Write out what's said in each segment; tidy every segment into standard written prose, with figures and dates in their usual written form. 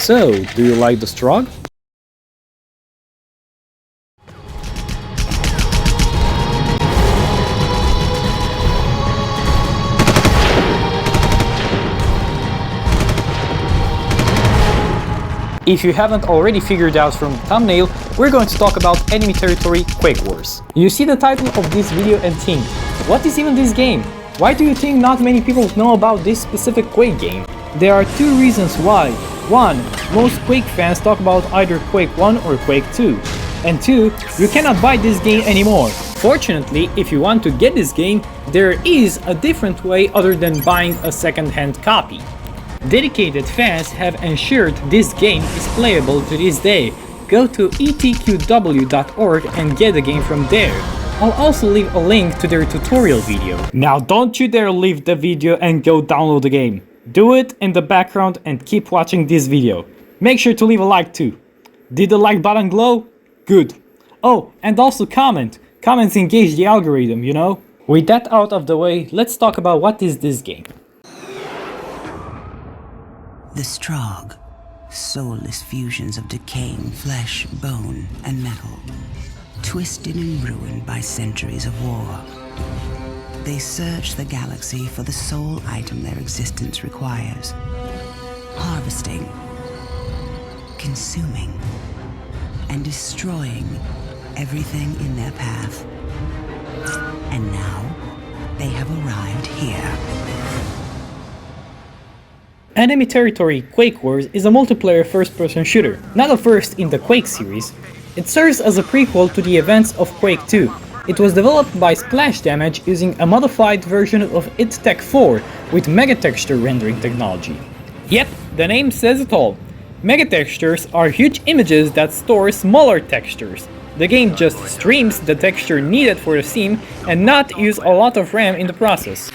So, do you like the Strogg? If you haven't already figured out from the thumbnail, we're going to talk about Enemy Territory Quake Wars. You see the title of this video and think, what is even this game? Why do you think not many people know about this specific Quake game? There are two reasons why. One, most Quake fans talk about either Quake 1 or Quake 2. And two, you cannot buy this game anymore. Fortunately, if you want to get this game, there is a different way other than buying a second-hand copy. Dedicated fans have ensured this game is playable to this day. Go to etqw.org and get the game from there. I'll also leave a link to their tutorial video. Now don't you dare leave the video and go download the game. Do it in the background and keep watching this video. Make sure to leave a like too. Did the like button glow? Good. Oh, and also comment. Comments engage the algorithm, you know? With that out of the way, let's talk about what is this game. The Strogg, soulless fusions of decaying flesh, bone, and metal, twisted and ruined by centuries of war. They search the galaxy for the sole item their existence requires, harvesting, consuming, and destroying everything in their path. And now, they have arrived here. Enemy Territory Quake Wars is a multiplayer first-person shooter, not a first in the Quake series. It serves as a prequel to the events of Quake 2. It was developed by Splash Damage using a modified version of id Tech 4 with megatexture rendering technology. Yep, the name says it all. Megatextures are huge images that store smaller textures. The game just streams the texture needed for the scene and not use a lot of RAM in the process.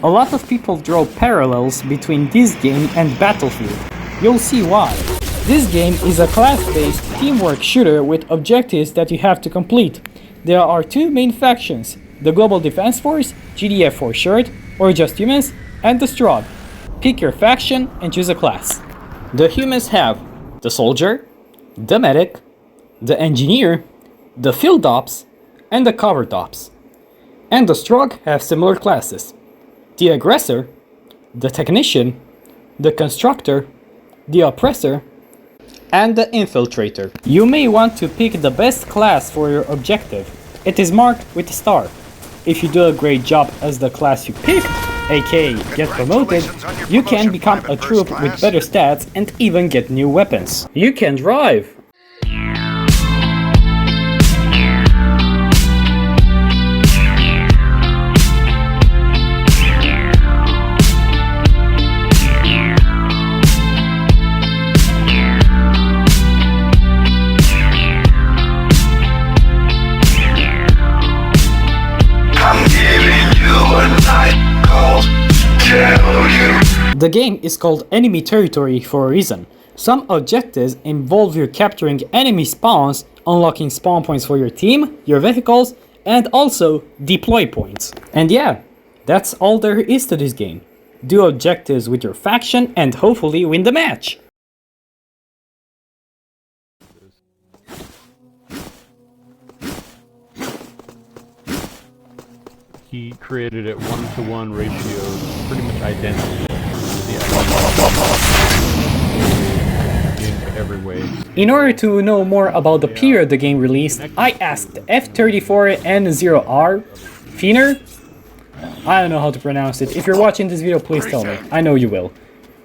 A lot of people draw parallels between this game and Battlefield. You'll see why. This game is a class-based teamwork shooter with objectives that you have to complete. There are two main factions, the Global Defense Force, GDF for short, or just humans, and the Strogg. Pick your faction and choose a class. The humans have the soldier, the medic, the engineer, the field ops, and the covert ops. And the Strogg have similar classes. The aggressor, the technician, the constructor, the oppressor, and the infiltrator. You may want to pick the best class for your objective. It is marked with a star. If you do a great job as the class you picked, aka get promoted, you can become a troop with better stats and even get new weapons. You can drive! The game is called Enemy Territory for a reason. Some objectives involve you capturing enemy spawns, unlocking spawn points for your team, your vehicles, and also deploy points. And yeah, that's all there is to this game. Do objectives with your faction and hopefully win the match. He created it 1-to-1 ratios, pretty much identical to in every way. In order to know more about the period the game released, I asked F34N0R Fiener? I don't know how to pronounce it. If you're watching this video, please tell me. I know you will.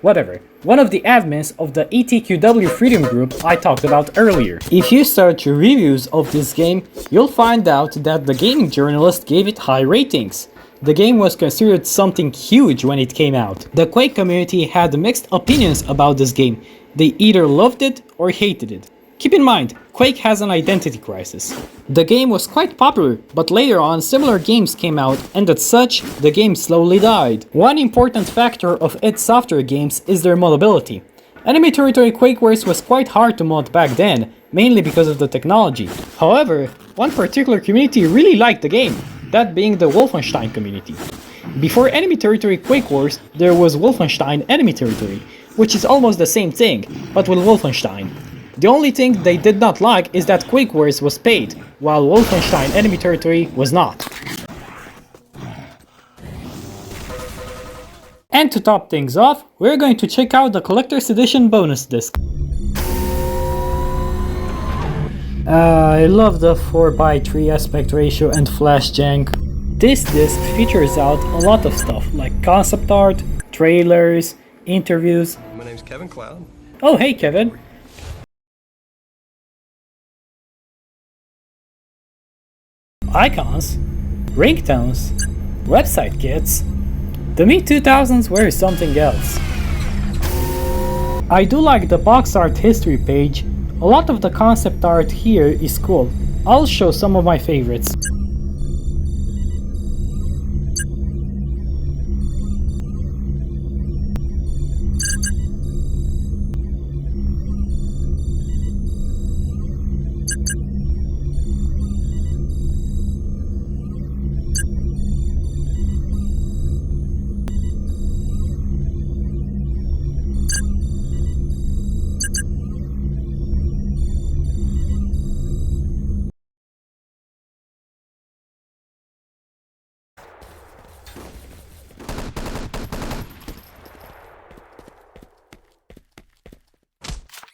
Whatever. One of the admins of the ETQW Freedom Group I talked about earlier. If you search reviews of this game, you'll find out that the gaming journalist gave it high ratings. The game was considered something huge when it came out. The Quake community had mixed opinions about this game. They either loved it or hated it. Keep in mind, Quake has an identity crisis. The game was quite popular, but later on similar games came out, and as such, the game slowly died. One important factor of id Software games is their moddability. Enemy Territory Quake Wars was quite hard to mod back then, mainly because of the technology. However, one particular community really liked the game, that being the Wolfenstein community. Before Enemy Territory Quake Wars, there was Wolfenstein Enemy Territory, which is almost the same thing, but with Wolfenstein. The only thing they did not like is that Quake Wars was paid, while Wolfenstein Enemy Territory was not. And to top things off, we're going to check out the Collector's Edition bonus disc. I love the 4:3 aspect ratio and flash jank. This disc features out a lot of stuff like concept art, trailers, interviews. My name's Kevin Cloud. Oh hey Kevin! Icons, ringtones, website kits. The mid-2000s were something else. I do like the box art history page. A lot of the concept art here is cool. I'll show some of my favorites.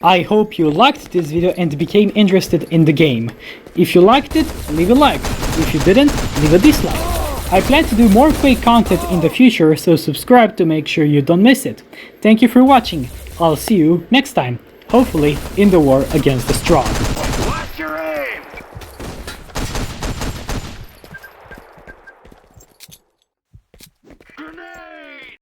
I hope you liked this video and became interested in the game. If you liked it, leave a like. If you didn't, leave a dislike. I plan to do more Quake content in the future, so subscribe to make sure you don't miss it. Thank you for watching. I'll see you next time, hopefully in the war against the strong.